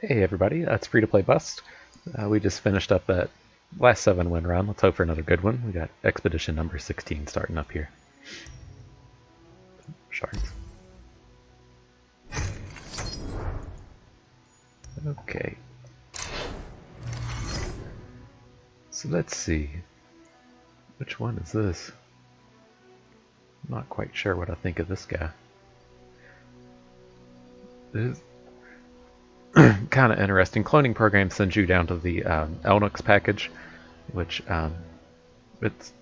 Hey everybody, it's Free to Play Bust. We just finished up that last 7-win run. Let's hope for another good one. We got expedition number 16 starting up here. Shards. Okay. So let's see. Which one is this? I'm not quite sure what I think of this guy. This is kind of interesting. Cloning program sends you down to the Elnuks package, which it's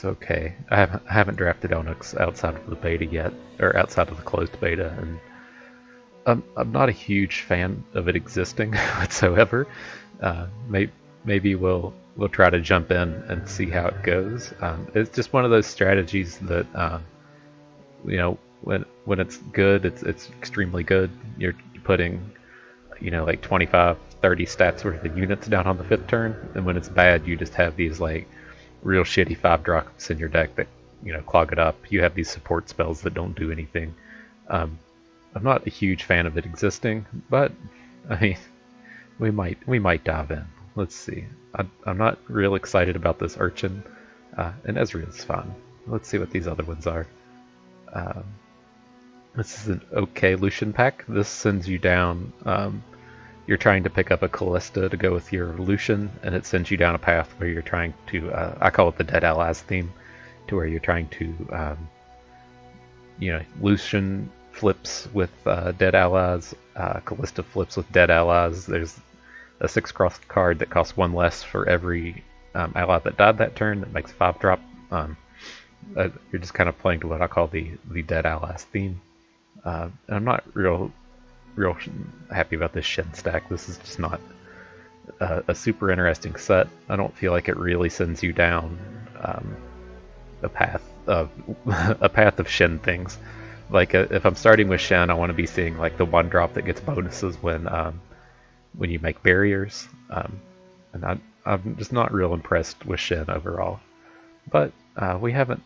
okay. I haven't drafted Elnuks outside of the beta yet, or outside of the closed beta, and I'm not a huge fan of it existing whatsoever. Maybe we'll try to jump in and see how it goes. It's just one of those strategies that when it's good, it's extremely good. You're putting like 25, 30 stats worth of units down on the 5th turn, and when it's bad, you just have these like real shitty 5-drops in your deck that clog it up. You have these support spells that don't do anything. I'm not a huge fan of it existing, but I mean, we might dive in. Let's see. I'm not real excited about this Urchin, and Ezreal's fun. Let's see what these other ones are. This is an okay Lucian pack. This sends you down. You're trying to pick up a Callista to go with your Lucian, and it sends you down a path where you're trying to. I call it the Dead Allies theme, to where you're trying to, Lucian flips with dead allies, Callista flips with dead allies. There's a 6-cost card that costs 1 less for every ally that died that turn that makes a 5-drop. You're just kind of playing to what I call the dead allies theme. And I'm not real happy about this Shen stack. This is just not a super interesting set. I don't feel like it really sends you down a path of Shen things. Like if I'm starting with Shen, I want to be seeing like the 1-drop that gets bonuses when you make barriers, and I'm just not real impressed with Shen overall. But we haven't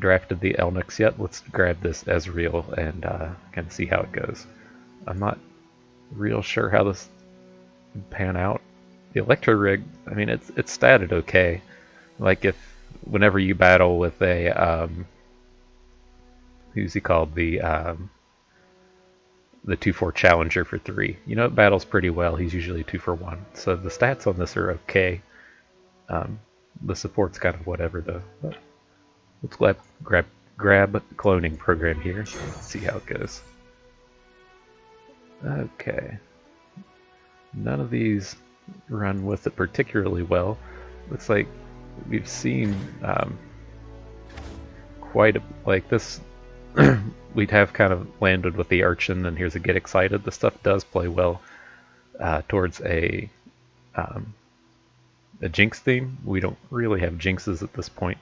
drafted the Elnuks yet. Let's grab this Ezreal and kind of see how it goes. I'm not real sure how this would pan out. The Electro Rig, I mean, it's statted okay. Like whenever you battle with a who's he called, the 2/4 Challenger for 3. It battles pretty well. He's usually 2 for 1. So the stats on this are okay. The support's kind of whatever though. But let's grab cloning program here. Let's see how it goes. Okay. None of these run with it particularly well. Looks like we've seen like this. We'd have kind of landed with the Urchin, and here's a Get Excited. The stuff does play well towards a Jinx theme. We don't really have Jinxes at this point,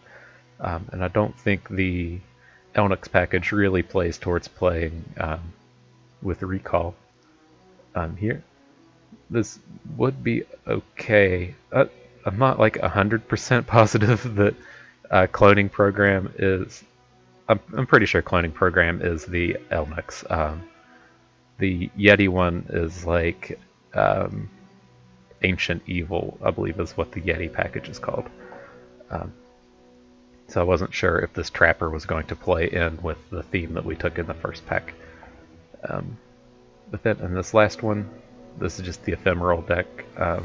and I don't think the Elnuks package really plays towards playing with Recall. Here, this would be okay. I'm not like 100% positive that cloning program is. I'm pretty sure cloning program is the Elnuks. The Yeti one is like Ancient Evil, I believe is what the Yeti package is called. So I wasn't sure if this Trapper was going to play in with the theme that we took in the first pack. But then in this last one, this is just the ephemeral deck. I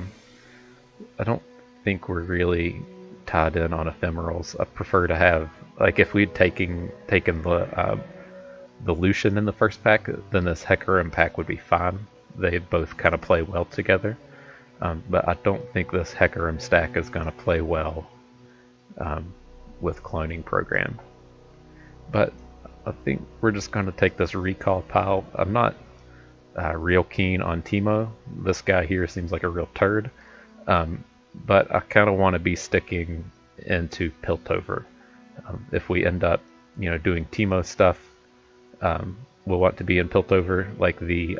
don't think we're really tied in on ephemerals. I prefer to have, like, if we'd taken the Lucian in the first pack, then this Hecarim pack would be fine. They both kind of play well together. But I don't think this Hecarim stack is going to play well with cloning program. But I think we're just going to take this recall pile. I'm not real keen on Teemo. This guy here seems like a real turd. But I kind of want to be sticking into Piltover. If we end up, doing Teemo stuff, we'll want to be in Piltover, like the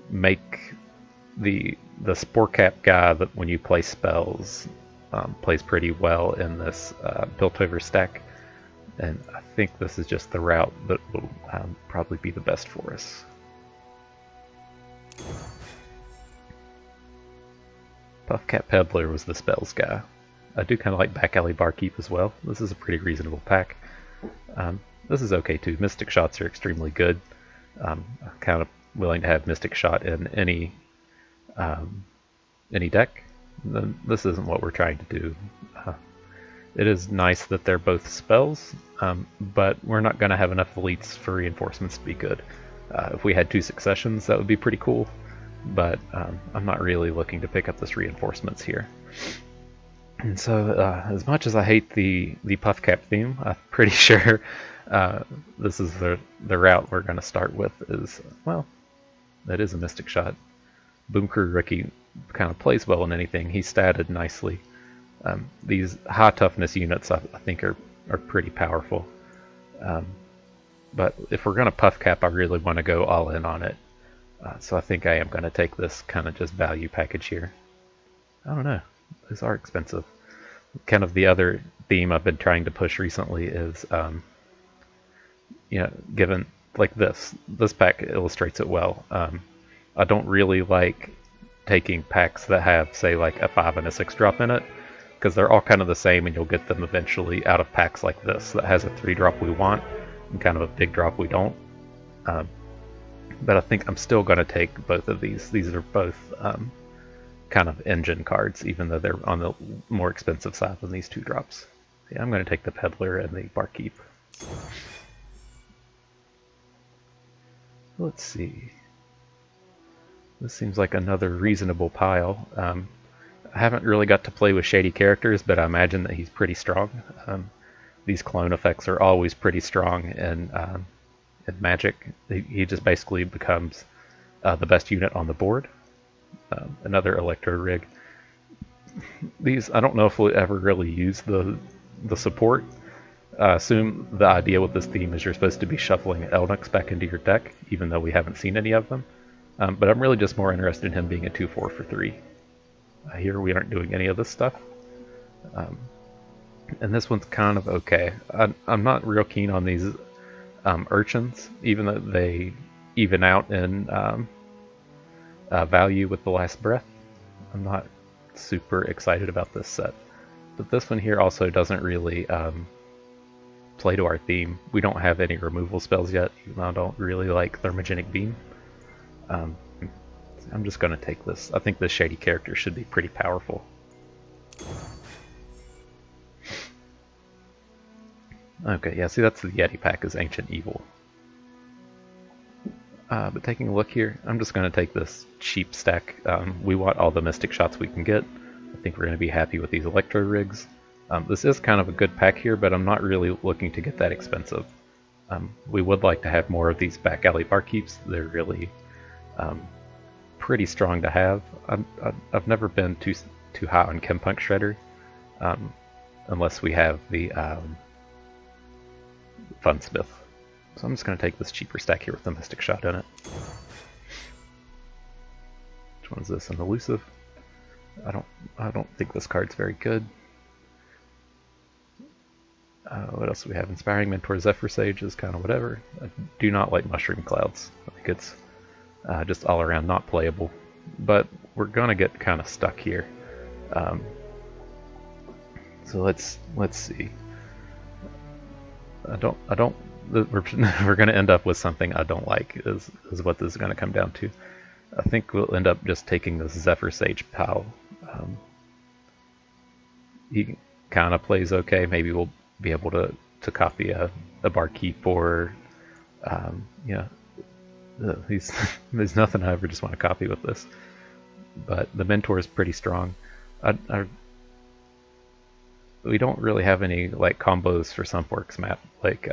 make the Spore Cap guy that when you play spells plays pretty well in this Piltover stack. And I think this is just the route that will probably be the best for us. Puffcat Peddler was the spells guy. I do kind of like Back Alley Barkeep as well. This is a pretty reasonable pack. This is okay too. Mystic Shots are extremely good. I'm kind of willing to have Mystic Shot in any deck. This isn't what we're trying to do. It is nice that they're both spells, but we're not going to have enough elites for reinforcements to be good. If we had 2 successions, that would be pretty cool, but I'm not really looking to pick up this reinforcements here. And so, as much as I hate the Puffcap theme, I'm pretty sure this is the route we're going to start with. Is, well, that is a Mystic Shot. Boom Crew Rookie kind of plays well in anything. He's statted nicely. These high toughness units I think are pretty powerful. But if we're going to Puffcap, I really want to go all in on it. So I think I am going to take this kind of just value package here. I don't know. These are expensive. Kind of the other theme I've been trying to push recently is, given like this pack illustrates it well. I don't really like taking packs that have, say, like a 5 and a 6 drop in it, because they're all kind of the same, and you'll get them eventually out of packs like this that has a 3 drop we want and kind of a big drop we don't. But I think I'm still going to take both of these. These are both kind of engine cards, even though they're on the more expensive side than these 2 drops. Yeah, I'm going to take the Peddler and the Barkeep. Let's see. This seems like another reasonable pile. I haven't really got to play with shady characters, but I imagine that he's pretty strong. These clone effects are always pretty strong in Magic. He just basically becomes the best unit on the board. Another Electro Rig. These, I don't know if we'll ever really use the support. I assume the idea with this theme is you're supposed to be shuffling Elnuks back into your deck, even though we haven't seen any of them. But I'm really just more interested in him being a 2/4 for 3. Here we aren't doing any of this stuff. And this one's kind of okay. I'm not real keen on these urchins, even though they even out in value with the last breath. I'm not super excited about this set. But this one here also doesn't really play to our theme. We don't have any removal spells yet, even though I don't really like Thermogenic Beam. I'm just going to take this. I think this shady character should be pretty powerful. Okay, yeah, see, that's the Yeti pack, is Ancient Evil. But taking a look here, I'm just going to take this cheap stack. We want all the Mystic Shots we can get. I think we're going to be happy with these Electro Rigs. This is kind of a good pack here, but I'm not really looking to get that expensive. We would like to have more of these Back Alley Barkeeps. They're really pretty strong to have. I've never been too high on Chempunk Shredder, unless we have the Funsmith. So I'm just going to take this cheaper stack here with the Mystic Shot in it. Which one is this? An Elusive? I don't think this card's very good. What else do we have? Inspiring Mentor Zephyr Sage is kind of whatever. I do not like Mushroom Clouds. I think it's just all around not playable. But we're gonna get kind of stuck here. So let's see. We're gonna end up with something I don't like. Is what this is gonna come down to. I think we'll end up just taking this Zephyr Sage pal. He kind of plays okay. Maybe we'll be able to copy a Barkeep or there's nothing I ever just want to copy with this. But the Mentor is pretty strong. We don't really have any like combos for Sunforks map. Like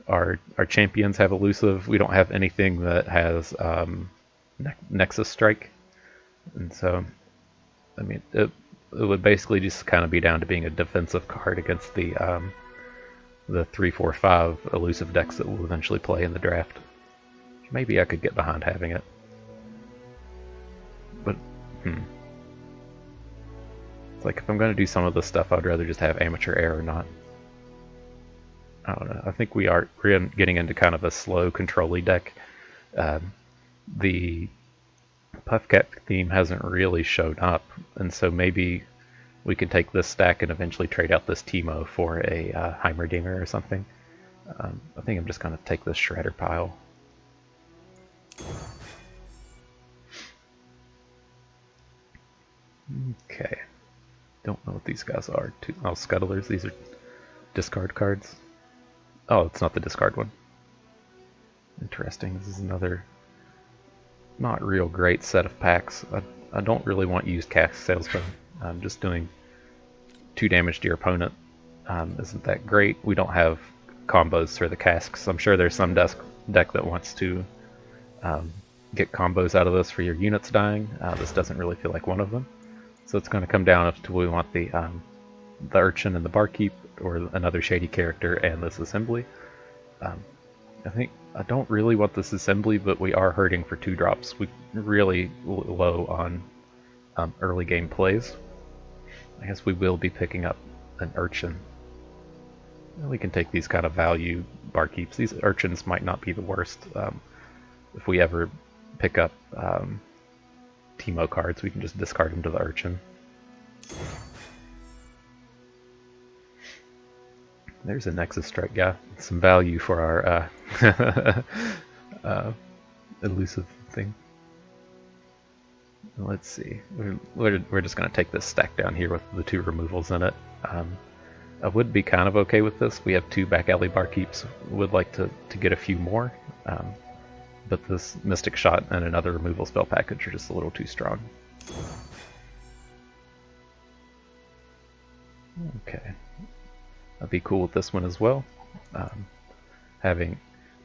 our champions have Elusive. We don't have anything that has Nexus Strike, and so I mean it would basically just kind of be down to being a defensive card against the 3-4-5 elusive decks that we'll eventually play in the draft. Maybe I could get behind having it. But, It's like if I'm going to do some of this stuff, I'd rather just have Amateur Air or not. I don't know. I think we're getting into kind of a slow, control-y deck. the Puffcat theme hasn't really shown up, and so maybe we can take this stack and eventually trade out this Teemo for a Heimerdinger or something. I think I'm just going to take this Shredder pile. Okay. Don't know what these guys are. Oh, Scuttlers. These are discard cards. Oh, it's not the discard one. Interesting. This is another not real great set of packs. I don't really want used cask salesman. Just doing 2 damage to your opponent isn't that great. We don't have combos for the casks. I'm sure there's some deck that wants to get combos out of this for your units dying. This doesn't really feel like one of them. So it's going to come down to we want the Urchin and the Barkeep, or another shady character and this assembly. I don't really want this assembly, but we are hurting for 2 drops. We're really low on early game plays. I guess we will be picking up an Urchin. We can take these kind of value Barkeeps. These Urchins might not be the worst. If we ever pick up Teemo cards, we can just discard them to the Urchin. There's a Nexus Strike guy. Some value for our elusive thing. Let's see. We're just going to take this stack down here with the 2 removals in it. I would be kind of okay with this. We have 2 back alley Barkeeps. Would like to get a few more. But this Mystic Shot and another removal spell package are just a little too strong. Okay. I'd be cool with this one as well. Having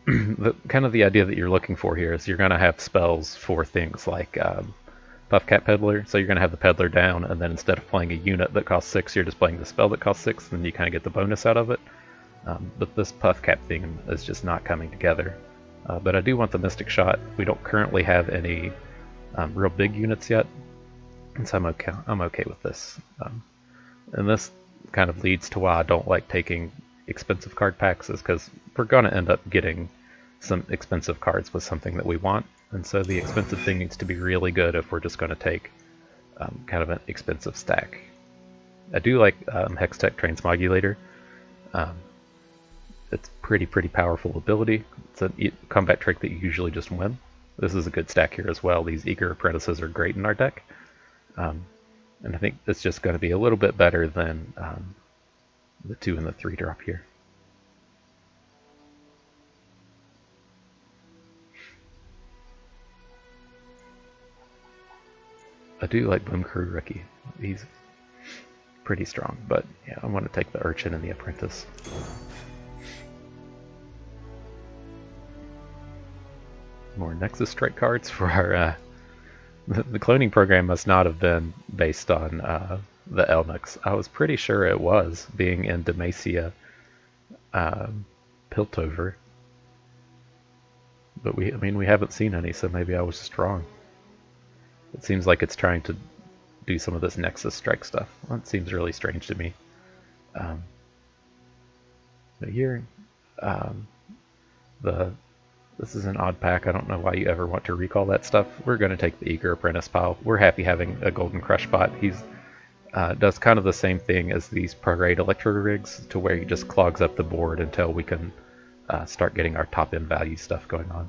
the idea that you're looking for here is you're going to have spells for things like Puffcat Peddler. So you're going to have the Peddler down, and then instead of playing a unit that costs 6, you're just playing the spell that costs 6, and you kind of get the bonus out of it. But this Puffcat thing is just not coming together. But I do want the Mystic Shot. We don't currently have any real big units yet, and so I'm okay with this. And this kind of leads to why I don't like taking expensive card packs, is because we're going to end up getting some expensive cards with something that we want, and so the expensive thing needs to be really good if we're just going to take kind of an expensive stack. I do like Hextech Transmogulator. It's pretty powerful ability. It's a combat trick that you usually just win. This is a good stack here as well. These Eager Apprentices are great in our deck. And I think it's just going to be a little bit better than the 2 and the 3 drop here. I do like Boom Crew Rookie. He's pretty strong, but yeah, I want to take the Urchin and the Apprentice. More Nexus Strike cards for our... The cloning program must not have been based on the Elnuks. I was pretty sure it was, being in Demacia Piltover. But we haven't seen any, so maybe I was just wrong. It seems like it's trying to do some of this Nexus Strike stuff. Well, it seems really strange to me. But here, this is an odd pack. I don't know why you ever want to recall that stuff. We're going to take the Eager Apprentice pile. We're happy having a Golden Crush bot. He's does kind of the same thing as these Pro-Grade Electro Rigs, to where he just clogs up the board until we can start getting our top-end value stuff going on.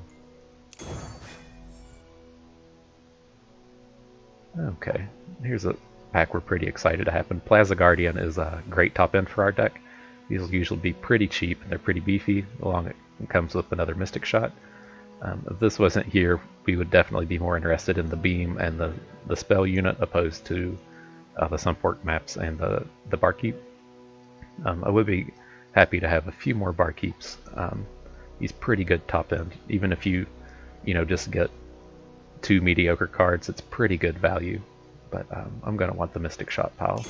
Okay, here's a pack we're pretty excited to happen. Plaza Guardian is a great top-end for our deck. These will usually be pretty cheap, and they're pretty beefy. It comes with another Mystic Shot. If this wasn't here, we would definitely be more interested in the Beam and the spell unit, opposed to the Sunfork maps and the Barkeep. I would be happy to have a few more Barkeeps. He's pretty good top end. Even if you just get 2 mediocre cards, it's pretty good value. But I'm going to want the Mystic Shot pile.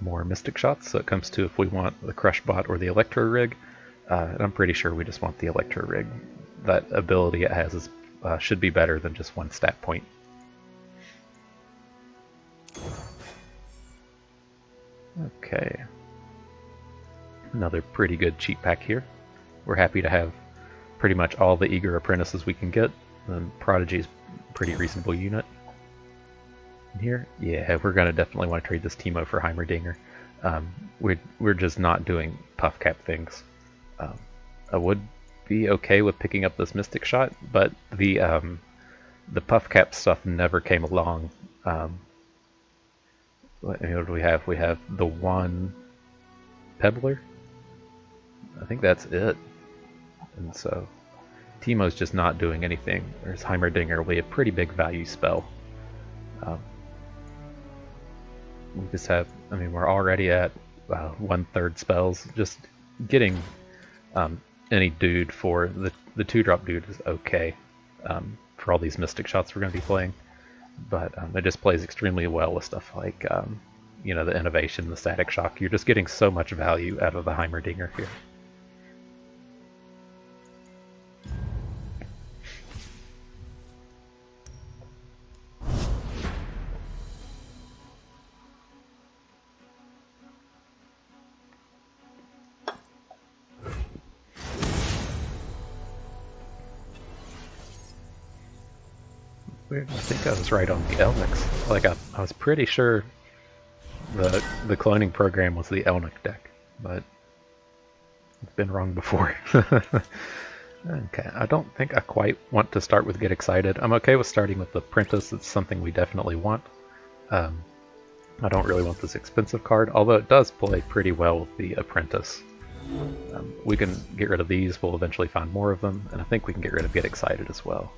More Mystic Shots, so it comes to if we want the Crush Bot or the Electro Rig, and I'm pretty sure we just want the Electro Rig. That ability it has is, should be better than just 1 stat point. Okay. Another pretty good cheap pack here. We're happy to have pretty much all the eager apprentices we can get. And Prodigy's a pretty reasonable unit. And here, yeah, we're gonna definitely want to trade this Teemo for Heimerdinger. We're just not doing puff cap things. I would be okay with picking up this Mystic Shot, but the puff cap stuff never came along. What do we have? We have the one Pebbler. I think that's it. And so Teemo's just not doing anything. Whereas Heimerdinger will be a pretty big value spell. We just have, I mean, we're already at 1/3 spells. Just getting any dude for the 2-drop dude is okay for all these Mystic Shots we're going to be playing. But it just plays extremely well with stuff like, you know, the Innovation, the Static Shock. You're just getting so much value out of the Heimerdinger here. Weird. I think I was right on the Elnuks. Like I was pretty sure the cloning program was the Elnuk deck, but I've been wrong before. Okay, I don't think I quite want to start with Get Excited. I'm okay with starting with the Apprentice. It's something we definitely want. I don't really want this expensive card, although it does play pretty well with the Apprentice. We can get rid of these. We'll eventually find more of them, and I think we can get rid of Get Excited as well.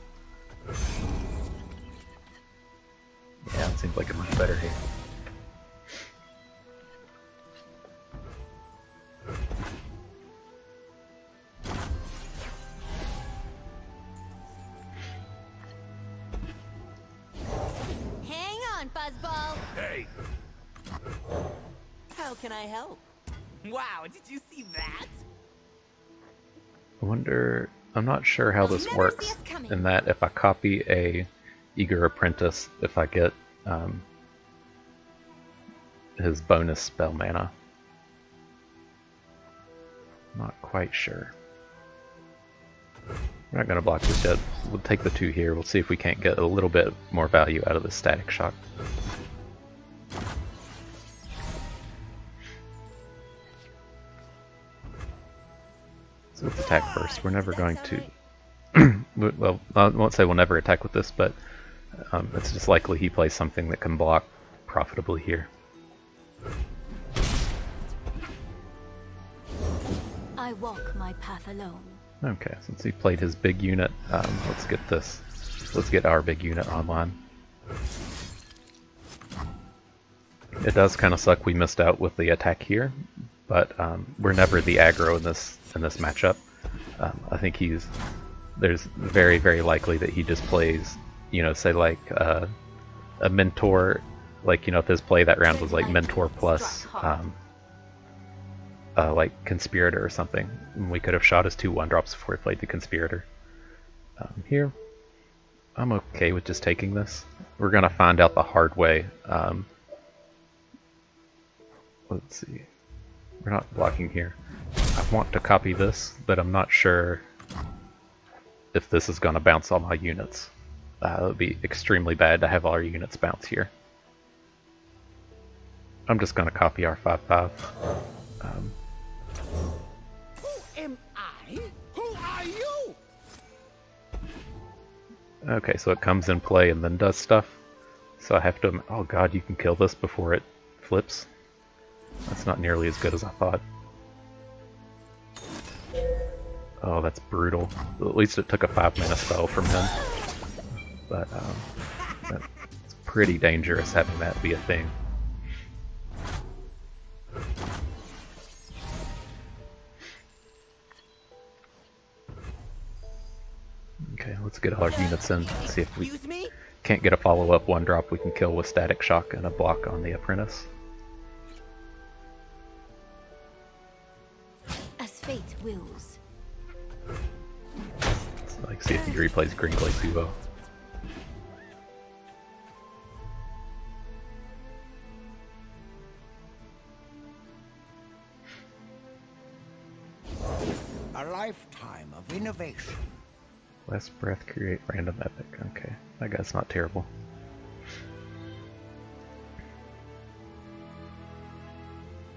Yeah, it seems like a much better here. Hang on, Buzzball! Hey! How can I help? Wow, did you see that? I wonder, I'm not sure how this works, in that if I copy a Eager Apprentice, if I get his bonus spell mana. Not quite sure. We're not going to block this yet. We'll take the 2 here. We'll see if we can't get a little bit more value out of the Static Shock. So let's attack first. We're never going to... well, I won't say we'll never attack with this, but it's just likely he plays something that can block profitably here. I walk my path alone. Okay, since he played his big unit, let's get this. Let's get our big unit online. It does kind of suck we missed out with the attack here, but we're never the aggro in this matchup. I think there's very, very likely that he just plays, you know, say like a mentor, like, you know, if his play that round was like mentor plus like conspirator or something, and we could have shot his 2 1-drops before he played the conspirator. Here, I'm okay with just taking this. We're gonna find out the hard way. Let's see. We're not blocking here. I want to copy this, but I'm not sure if this is going to bounce all my units. It would be extremely bad to have all our units bounce here. I'm just going to copy our 5/5. Who am I? Who are you? Okay, so it comes in play and then does stuff. So I have to... Oh god, you can kill this before it flips. That's not nearly as good as I thought. Oh, that's brutal. At least it took a 5-mana spell from him. But it's pretty dangerous having that be a thing. Okay, let's get all our units in. See if we can't get a follow-up 1-drop we can kill with Static Shock and a block on the Apprentice. As fate wills. Let's like see if he replays Green Glade Duo. A lifetime of innovation. Last breath, create random epic. Okay, that guy's not terrible.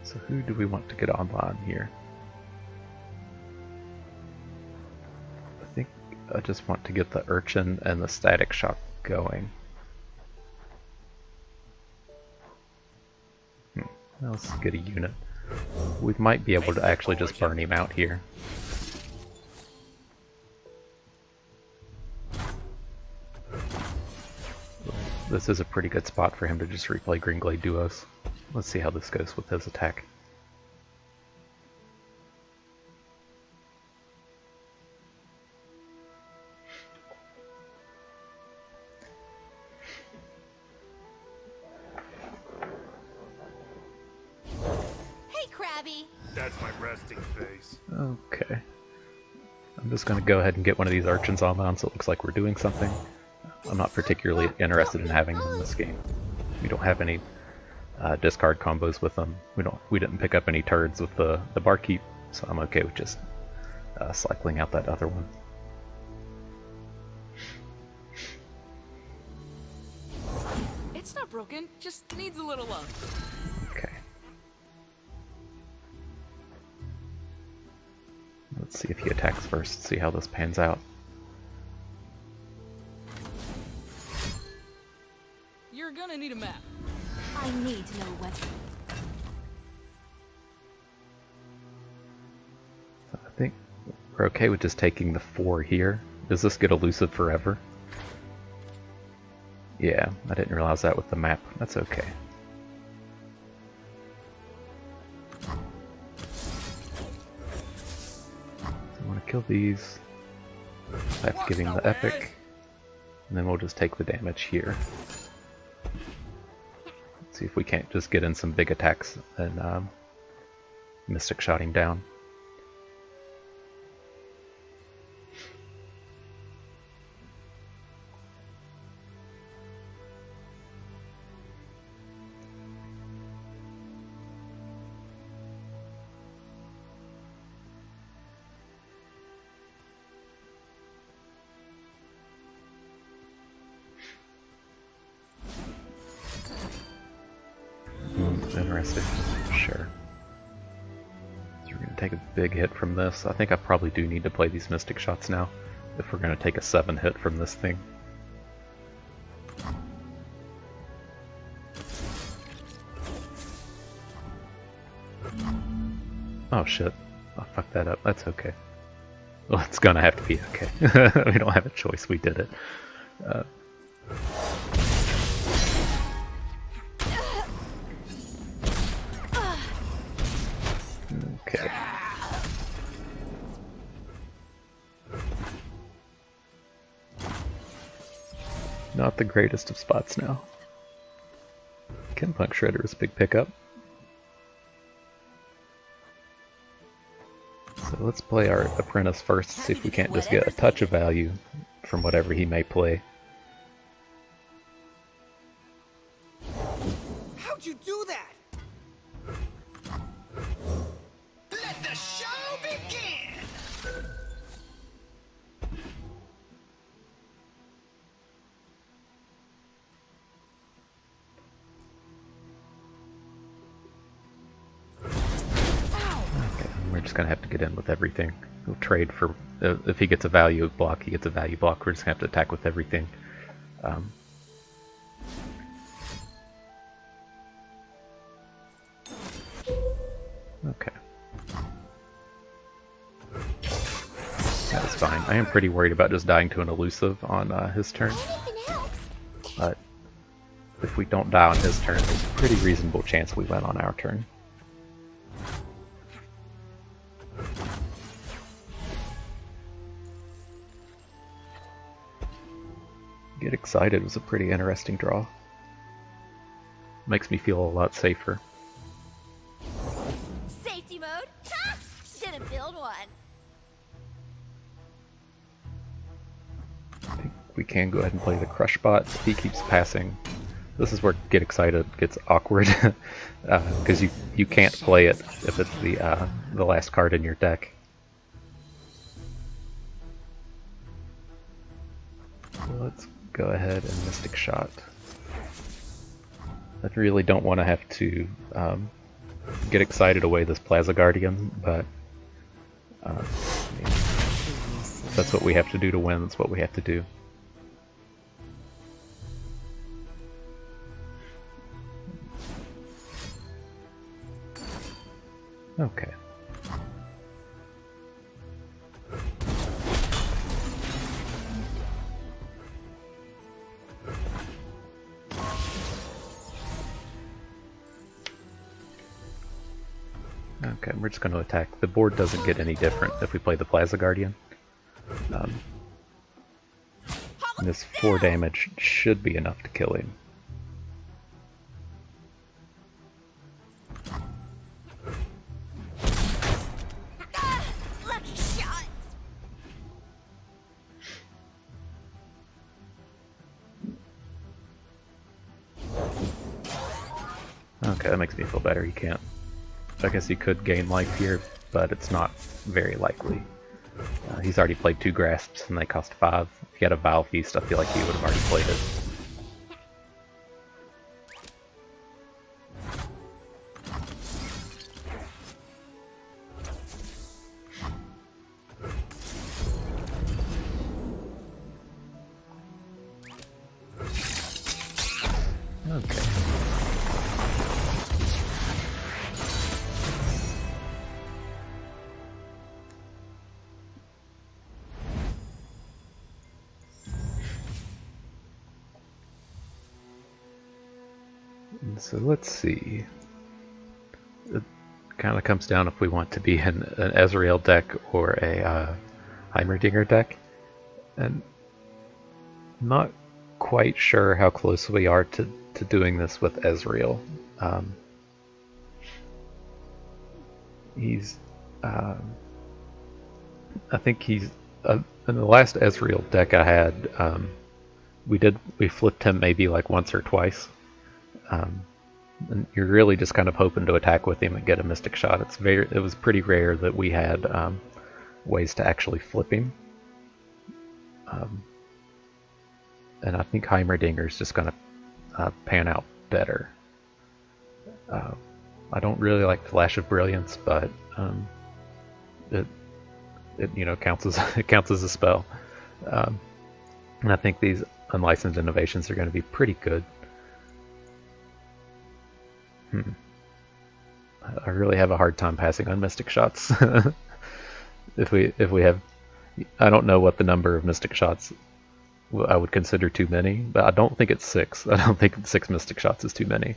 So who do we want to get online here? I think I just want to get the Urchin and the Static Shock going. Let's get a unit. We might be able to actually just burn him out here. This is a pretty good spot for him to just replay Greenglade Duos. Let's see how this goes with his attack. Hey, Krabby! That's my resting face. Okay. I'm just going to go ahead and get one of these Urchins online so it looks like we're doing something. I'm not particularly interested in having them in this game. We don't have any discard combos with them. We didn't pick up any turds with the barkeep, so I'm okay with just cycling out that other one. It's not broken, just needs a little love. Okay. Let's see if he attacks first, see how this pans out. You're gonna need a map. I need to know what. I think we're okay with just taking the 4 here. Does this get elusive forever? Yeah, I didn't realize that with the map. That's okay. So I want to kill these. I have to give him the epic. And then we'll just take the damage here. Let's see if we can't just get in some big attacks and Mystic shot him down. Interesting. Sure. So we're going to take a big hit from this. I think I probably do need to play these Mystic shots now if we're going to take a 7 hit from this thing. Oh shit. I fucked that up. That's okay. Well, it's gonna have to be okay. We don't have a choice. We did it. Okay. Not the greatest of spots now. Punk Shredder is a big pickup. So let's play our apprentice first, see if we can't just get a touch of value from whatever he may play. How'd you do that? Let the show begin! Okay, we're just gonna have to get in with everything. We'll trade for, if he gets a value block, he gets a value block. We're just gonna have to attack with everything. Okay. That's fine. I am pretty worried about just dying to an elusive on his turn. But if we don't die on his turn, there's a pretty reasonable chance we win on our turn. Get Excited was a pretty interesting draw. Makes me feel a lot safer. Safety mode? Ha! Shouldn't build one. I think we can go ahead and play the Crush Bot. He keeps passing. This is where Get Excited gets awkward, because you can't play it if it's the last card in your deck. let's go ahead and Mystic Shot. I really don't want to have to get excited away this Plaza Guardian, but I mean, that's what we have to do to win. That's what we have to do. Okay. Okay, we're just going to attack. The board doesn't get any different if we play the Plaza Guardian. And this 4 damage should be enough to kill him. Lucky shot. Okay, that makes me feel better. He can't. I guess he could gain life here, but it's not very likely. He's already played 2 grasps and they cost 5. If he had a Vile Feast, I feel like he would have already played it. Okay. So let's see. It kind of comes down if we want to be an Ezreal deck or a Heimerdinger deck. And I'm not quite sure how close we are to doing this with Ezreal. He's... I think he's... in the last Ezreal deck I had, we flipped him maybe like once or twice. And you're really just kind of hoping to attack with him and get a Mystic Shot. It was pretty rare that we had ways to actually flip him. And I think Heimerdinger is just going to pan out better. I don't really like Flash of Brilliance, but it counts as it counts as a spell. And I think these unlicensed innovations are going to be pretty good. I really have a hard time passing on Mystic Shots. if we have, I don't know what the number of Mystic Shots I would consider too many, but I don't think it's 6. I don't think 6 Mystic Shots is too many.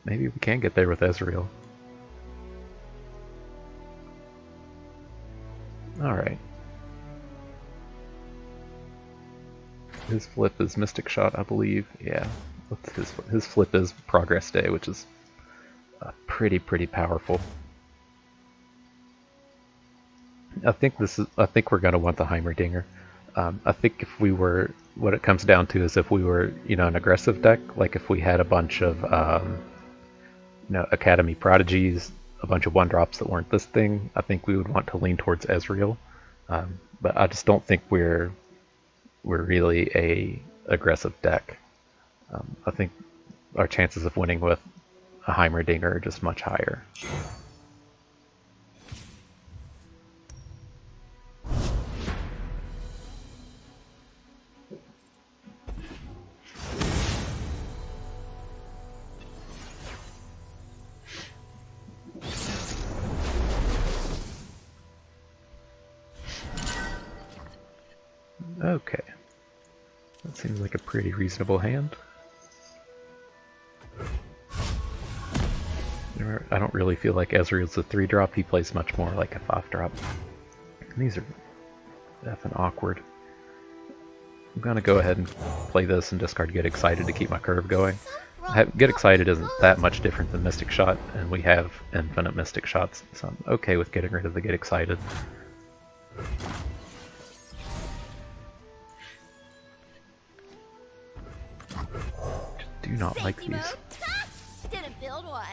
Maybe we can get there with Ezreal. Alright. His flip is Mystic Shot, I believe. Yeah, his flip is Progress Day, which is pretty powerful. I think we're gonna want the Heimerdinger. I think if we were, what it comes down to is if we were, an aggressive deck, like if we had a bunch of, Academy Prodigies, a bunch of 1-drops that weren't this thing, I think we would want to lean towards Ezreal. But I just don't think we're really a aggressive deck. I think our chances of winning with a Heimerdinger are just much higher. Okay, that seems like a pretty reasonable hand. I don't really feel like Ezreal's a 3-drop, he plays much more like a 5-drop. These are effing awkward. I'm gonna go ahead and play this and discard Get Excited to keep my curve going. Get Excited isn't that much different than Mystic Shot, and we have infinite Mystic Shots, so I'm okay with getting rid of the Get Excited. Do not like these. Mode? Didn't build one.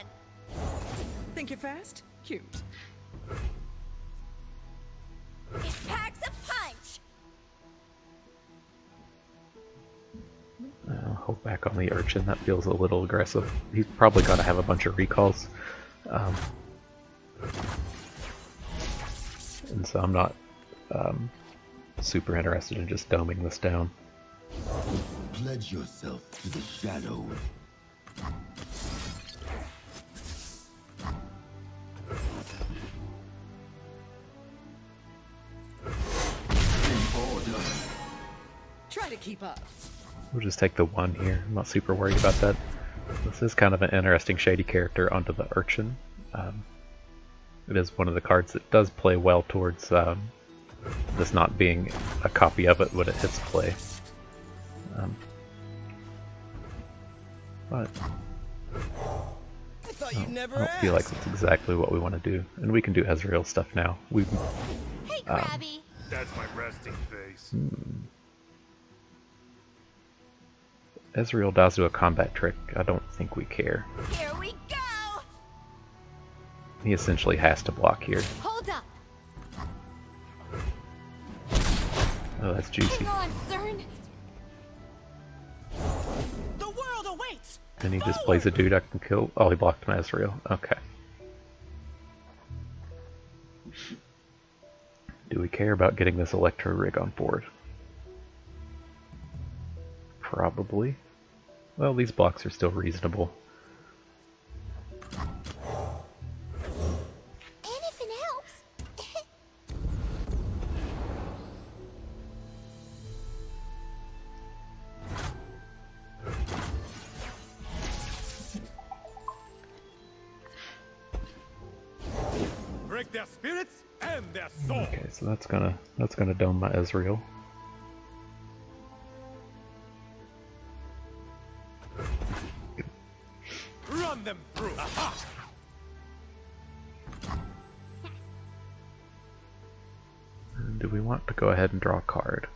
Think you're fast? Cute. It packs a punch. I'll hold back on the Urchin. That feels a little aggressive. He's probably going to have a bunch of recalls. And so I'm not super interested in just doming this down. Pledge yourself to the shadows. Try to keep up. We'll just take the 1 here. I'm not super worried about that. This is kind of an interesting shady character onto the Urchin. It is one of the cards that does play well towards this not being a copy of it when it hits play. But I thought you'd never I don't feel like that's exactly what we want to do. And we can do Ezreal stuff now. Hey, Krabby. That's my resting face. Ezreal does do a combat trick. I don't think we care. Here we go. He essentially has to block here. Hold up. Oh, that's juicy. Hang on, Cern. The world awaits. And he just plays a dude I can kill. Oh, he blocked my Ezreal. Okay. Do we care about getting this Electro Rig on board? Probably. Well, these blocks are still reasonable. Anything else? Break their spirits and their soul. Okay, so that's gonna dome my Ezreal. Run them through. Aha! And do we want to go ahead and draw a card?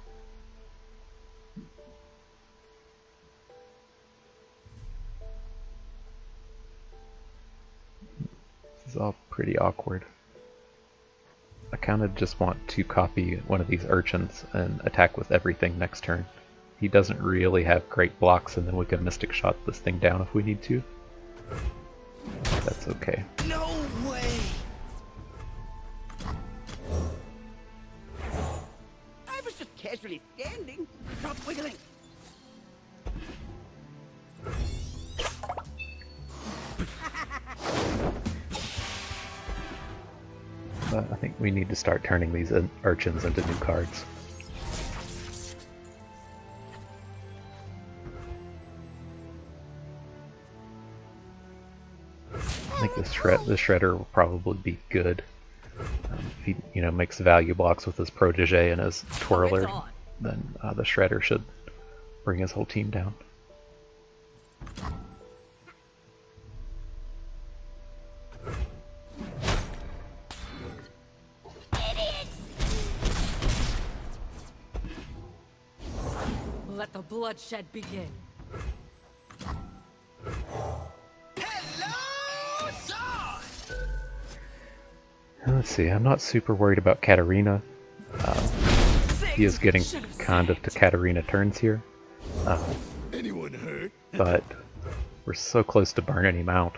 This is all pretty awkward. I kind of just want to copy one of these Urchins and attack with everything next turn. He doesn't really have great blocks, and then we can Mystic Shot this thing down if we need to. That's okay. No way. I was just casually standing. Stop wiggling. But I think we need to start turning these Urchins into new cards. I think the Shredder will probably be good. If he, makes value blocks with his Protege and his Twirler, on. then the Shredder should bring his whole team down. Let the bloodshed begin. Hello, sir. Let's see, I'm not super worried about Katarina. He is getting kind of to Katarina turns here. Anyone hurt? But we're so close to burning him out.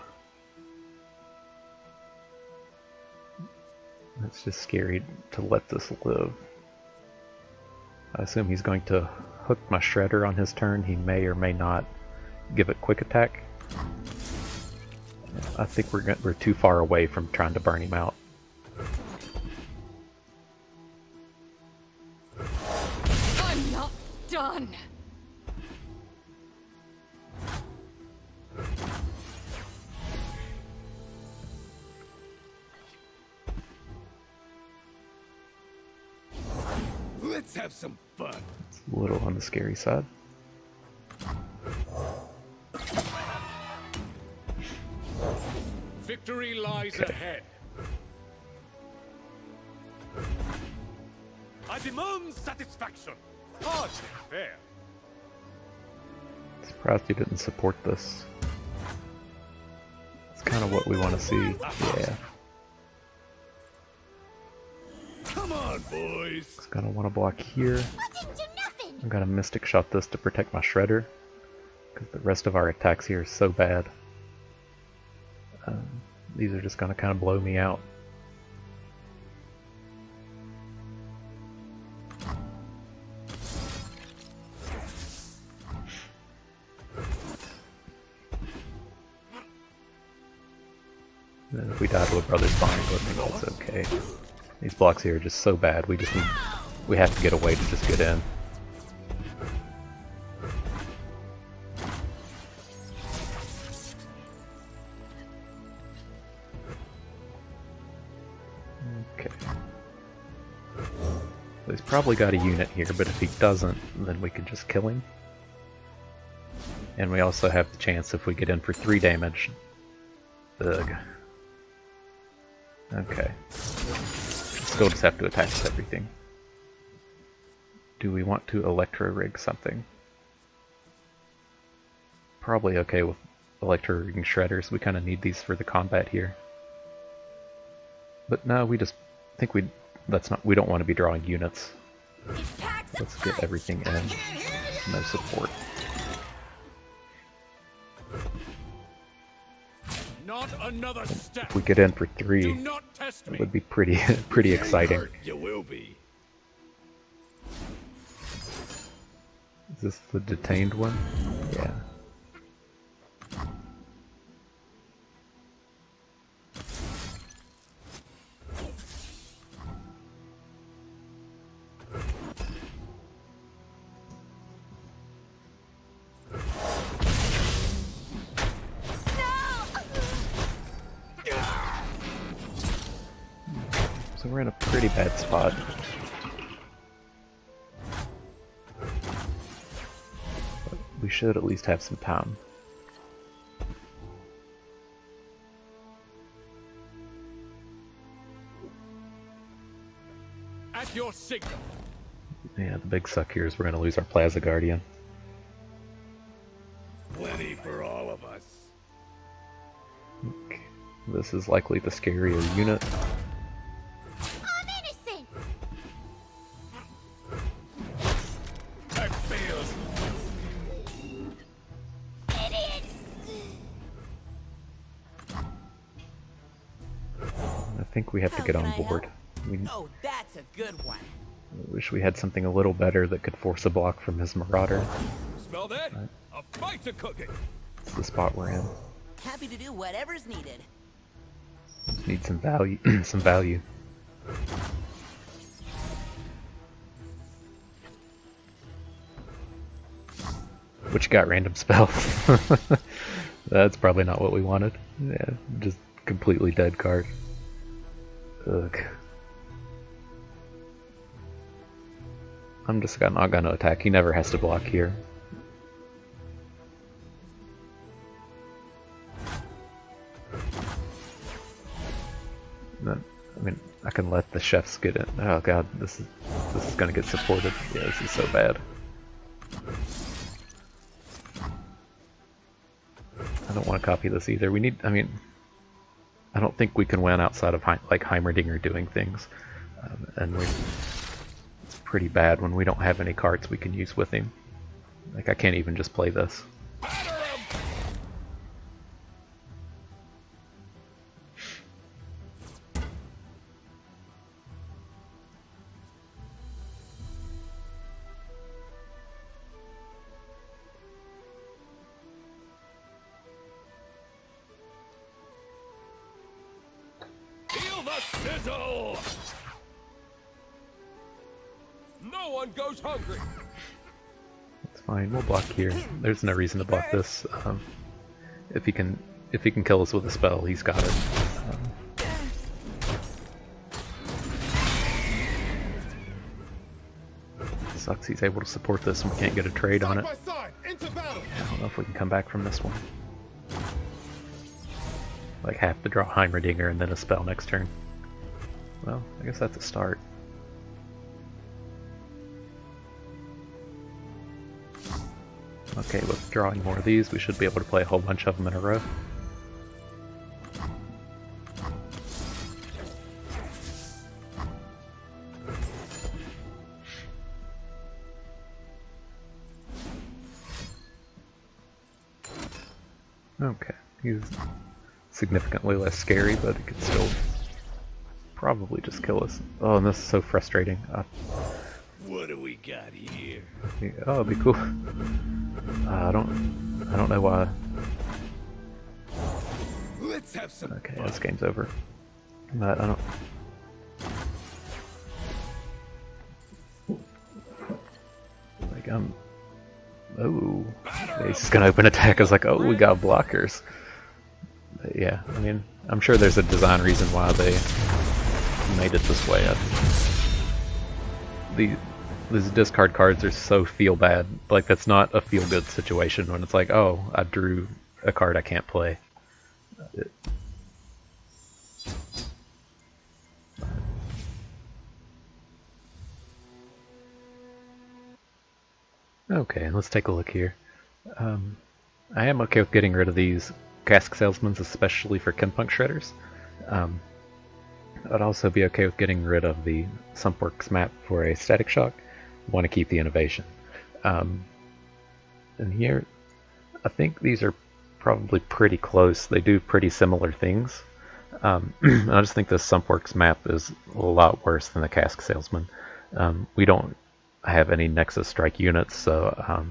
It's just scary to let this live. I assume he's going to hook my Shredder on his turn. He may or may not give it quick attack. I think we're too far away from trying to burn him out. I'm not done. Let's have some fun. It's a little on the scary side. Victory lies ahead. I demand satisfaction. Hard and fair. Surprised he didn't support this. It's kind of what we want to see. Yeah. Come on, on, boys. It's gonna want to block here. I didn't do nothing. I'm gonna Mystic Shot this to protect my Shredder, because the rest of our attacks here is so bad. These are just gonna kind of blow me out. And if we die to a brother's bond, I think that's okay. These blocks here are just so bad. We have to get a way to just get in. Okay. So he's probably got a unit here, but if he doesn't, then we can just kill him. And we also have the chance if we get in for 3 damage. Ugh. Okay. Still just have to attack with everything. Do we want to Electro rig something? Probably okay with Electro rigging shredders. We kind of need these for the combat here. But no, we just think we don't want to be drawing units. Let's get everything in. No support. Not another step. If we get in for 3, Do not test me. it would be pretty exciting. Hurt, you will be. Is this the detained one? Yeah. So we're in a pretty bad spot. But we should at least have some time. At your signal. Yeah, the big suck here is we're going to lose our Plaza Guardian. Plenty for all of us. Okay. This is likely the scarier unit. I'm innocent. That fails. Idiots. I think we have to get on board. We Oh, that's a good one. wish we had something a little better that could force a block from his Marauder. Smell that? A fight's a cooking. It's the spot we're in. Happy to do whatever's needed. Just need some value. some value. Which got random spell. That's probably not what we wanted. Yeah, just completely dead card. Ugh. I'm just not gonna attack. He never has to block here. I mean, I can let the chefs get in. Oh god, this is gonna get supported. Yeah, this is so bad. I don't want to copy this either. We need. I mean, I don't think we can win outside of like Heimerdinger doing things, and it's pretty bad when we don't have any cards we can use with him. Like I can't even just play this. Feel the sizzle. No one goes hungry. It's fine. We'll block here. There's no reason to block this. If he can kill us with a spell, he's got it. Sucks he's able to support this and we can't get a trade on it. Side by side, into battle. I don't know if we can come back from this one. Like have to draw Heimerdinger and then a spell next turn. Well, I guess that's a start. Okay, with drawing more of these, we should be able to play a whole bunch of them in a row. Okay, he's significantly less scary, but he could still probably just kill us. Oh, and this is so frustrating. What do we got here? Oh, it'd be cool. I don't know why. Let's have some Okay, fun. this game's over. But I don't. Like oh, yeah, he's just gonna open attack. I was like, oh, we got blockers. But yeah, I mean, I'm sure there's a design reason why they made it this way. These discard cards are so feel bad. Like, that's not a feel good situation when it's like, oh, I drew a card I can't play. Okay, let's take a look here. I am okay with getting rid of these cask salesmen, especially for Kinpunk shredders. I'd also be okay with getting rid of the Sumpworks map for a static shock. Want to keep the innovation. And here, I think these are probably pretty close. They do pretty similar things. I just think this Sumpworks map is a lot worse than the cask salesman. We don't have any Nexus Strike units, so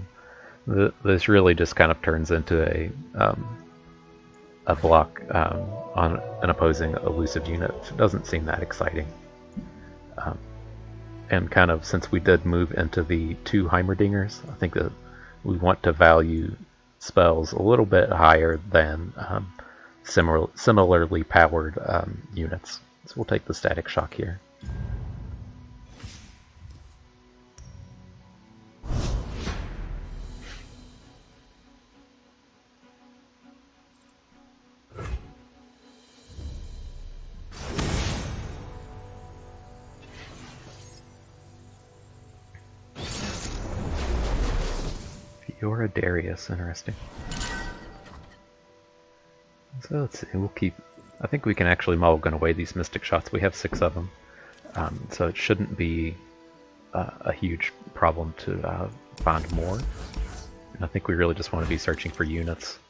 this really just kind of turns into a block on an opposing elusive unit. It doesn't seem that exciting. And kind of, since we did move into the 2 Heimerdingers, I think that we want to value spells a little bit higher than similarly powered units. So we'll take the static shock here. You're a Darius, interesting. So let's see, we'll keep... I think we can actually mulligan away these Mystic Shots. We have 6 of them, so it shouldn't be a huge problem to find more. And I think we really just want to be searching for units.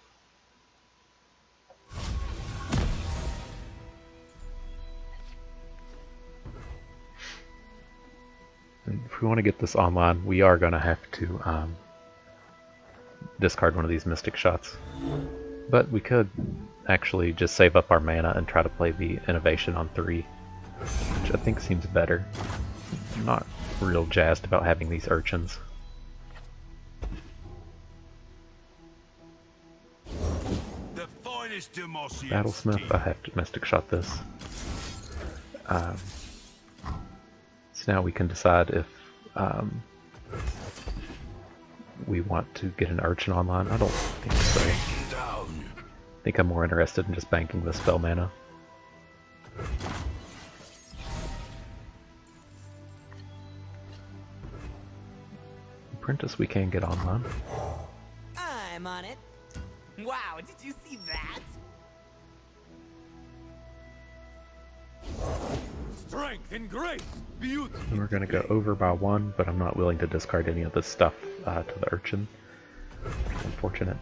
And if we want to get this online, we are going to have to discard one of these Mystic Shots. But we could actually just save up our mana and try to play the Innovation on 3, which I think seems better. I'm not real jazzed about having these urchins. The finest Demosian Battlesmith, I have to Mystic Shot this. So now we can decide if we want to get an urchin online. I don't think so. I think I'm more interested in just banking the spell mana. Apprentice we can get online. I'm on it. Wow, did you see that? Strength and grace, beauty. And we're going to go over by 1, but I'm not willing to discard any of this stuff to the urchin. Unfortunate.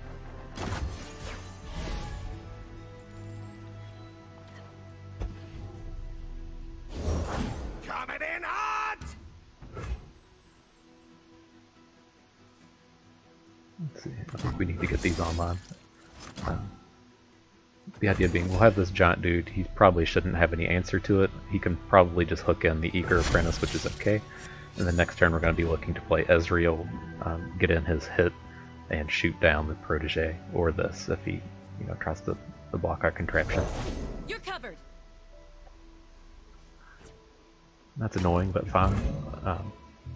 Coming in hot! Let's see, I think we need to get these online. The idea being, we'll have this giant dude, he probably shouldn't have any answer to it. He can probably just hook in the Eager Apprentice, which is okay. And the next turn we're going to be looking to play Ezreal, get in his hit, and shoot down the Protege, or this, if he tries to block our contraption. You're covered. That's annoying, but fine.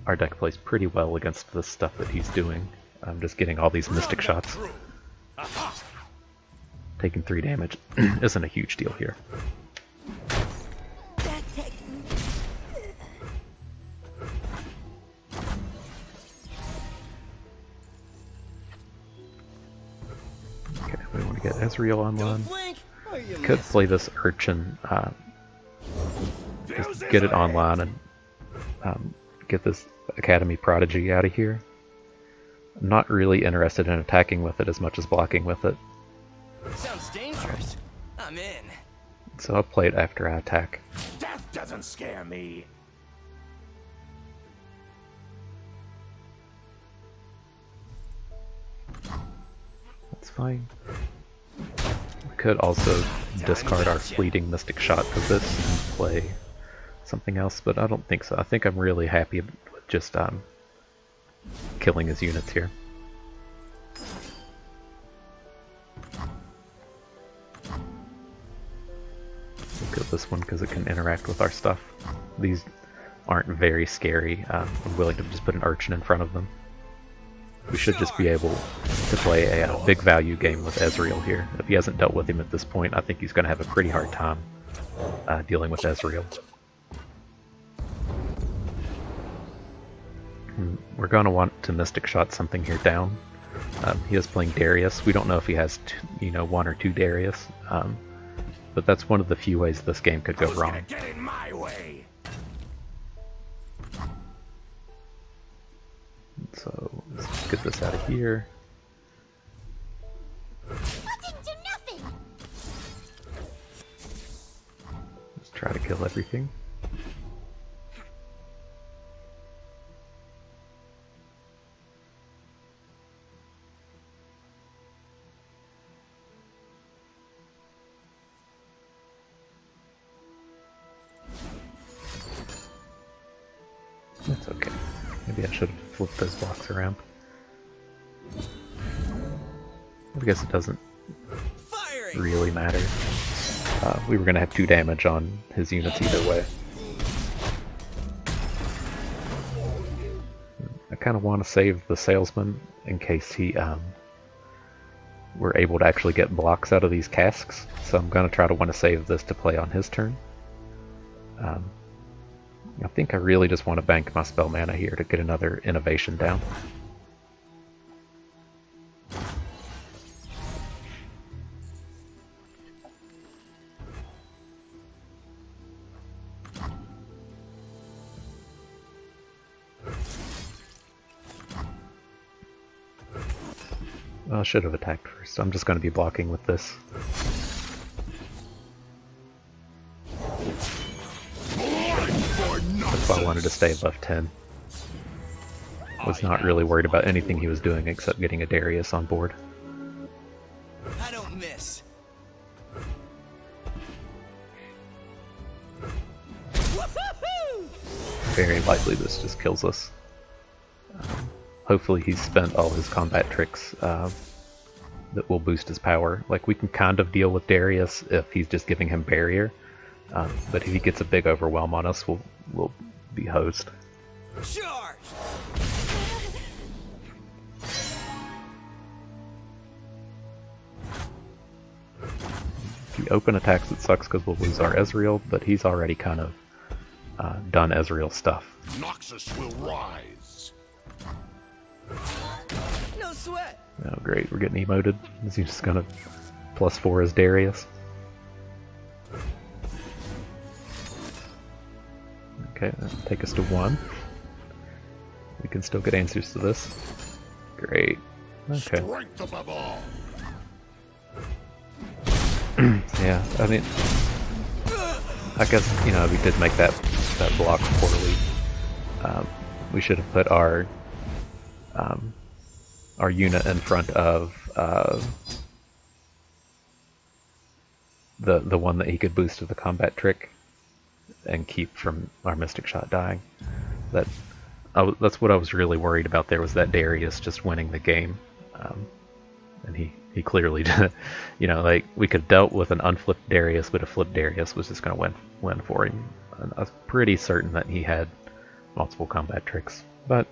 Our deck plays pretty well against the stuff that he's doing. I'm just getting all these Mystic Shots. Taking 3 damage isn't a huge deal here. Okay, we want to get Ezreal online. Could play this Urchin, just get it online and get this Academy Prodigy out of here. I'm not really interested in attacking with it as much as blocking with it. Sounds dangerous. I'm in. So I'll play it after I attack. Death doesn't scare me. That's fine. We could also discard our fleeting Mystic Shot of this and play something else, but I don't think so. I think I'm really happy with just killing his units here. We'll kill this one because it can interact with our stuff. These aren't very scary. I'm willing to just put an Urchin in front of them. We should just be able to play a big value game with Ezreal here. If he hasn't dealt with him at this point, I think he's going to have a pretty hard time dealing with Ezreal. We're going to want to Mystic Shot something here down. He is playing Darius. We don't know if he has one or two Darius, but that's one of the few ways this game could go wrong. Get in my way. So let's get this out of here. I didn't do nothing. Let's try to kill everything. That's okay. Maybe I should have flipped those blocks around. I guess it doesn't really matter. We were going to have 2 damage on his units either way. I kind of want to save the salesman in case he we're able to actually get blocks out of these casks, so I'm going to try to want to save this to play on his turn. I think I really just want to bank my spell mana here to get another innovation down. Well, I should have attacked first. I'm just going to be blocking with this. That's why I wanted to stay above 10. Was not really worried about anything he was doing except getting a Darius on board. I don't miss. Very likely this just kills us. Hopefully he's spent all his combat tricks that will boost his power. Like, we can kind of deal with Darius if he's just giving him barrier, but if he gets a big overwhelm on us, we'll be hosed. Charge! If he open attacks, it sucks because we'll lose our Ezreal, but he's already kind of done Ezreal stuff. Noxus will rise. No sweat. Oh great, we're getting emoted. Is he just gonna +4 as Darius? Okay, that'll take us to 1. We can still get answers to this. Great. Okay. Strength above all. Yeah, I mean, I guess, we did make that block poorly. We should have put our unit in front of the one that he could boost with the combat trick and keep from our Mystic Shot dying. That's what I was really worried about there, was that Darius just winning the game. And he clearly did. Like, we could have dealt with an unflipped Darius, but a flipped Darius was just going to win for him. And I was pretty certain that he had multiple combat tricks. But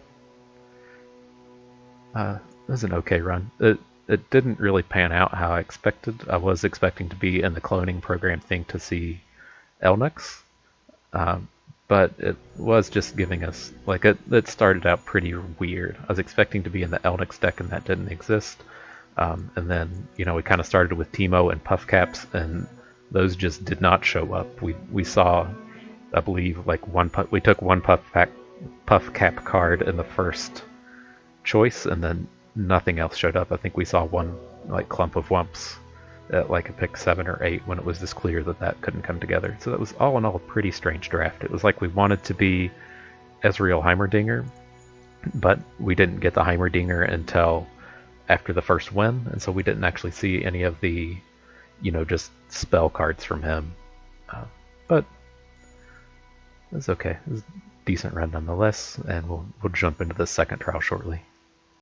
it was an okay run. It didn't really pan out how I expected. I was expecting to be in the cloning program thing to see Elnuks. But it was just giving us, like, it started out pretty weird. I was expecting to be in the Elnuks deck and that didn't exist. And then, we kind of started with Teemo and Puff Caps, and those just did not show up. We saw, I believe, like we took one Puff Cap card in the first choice, and then nothing else showed up. I think we saw one, like, clump of Wumps at like a pick 7 or 8 when it was this clear that that couldn't come together. So that was all in all a pretty strange draft. It was like we wanted to be Ezreal Heimerdinger, but we didn't get the Heimerdinger until after the first win, and so we didn't actually see any of the, just spell cards from him. But it's okay. It's a decent run nonetheless, and we'll jump into the second trial shortly.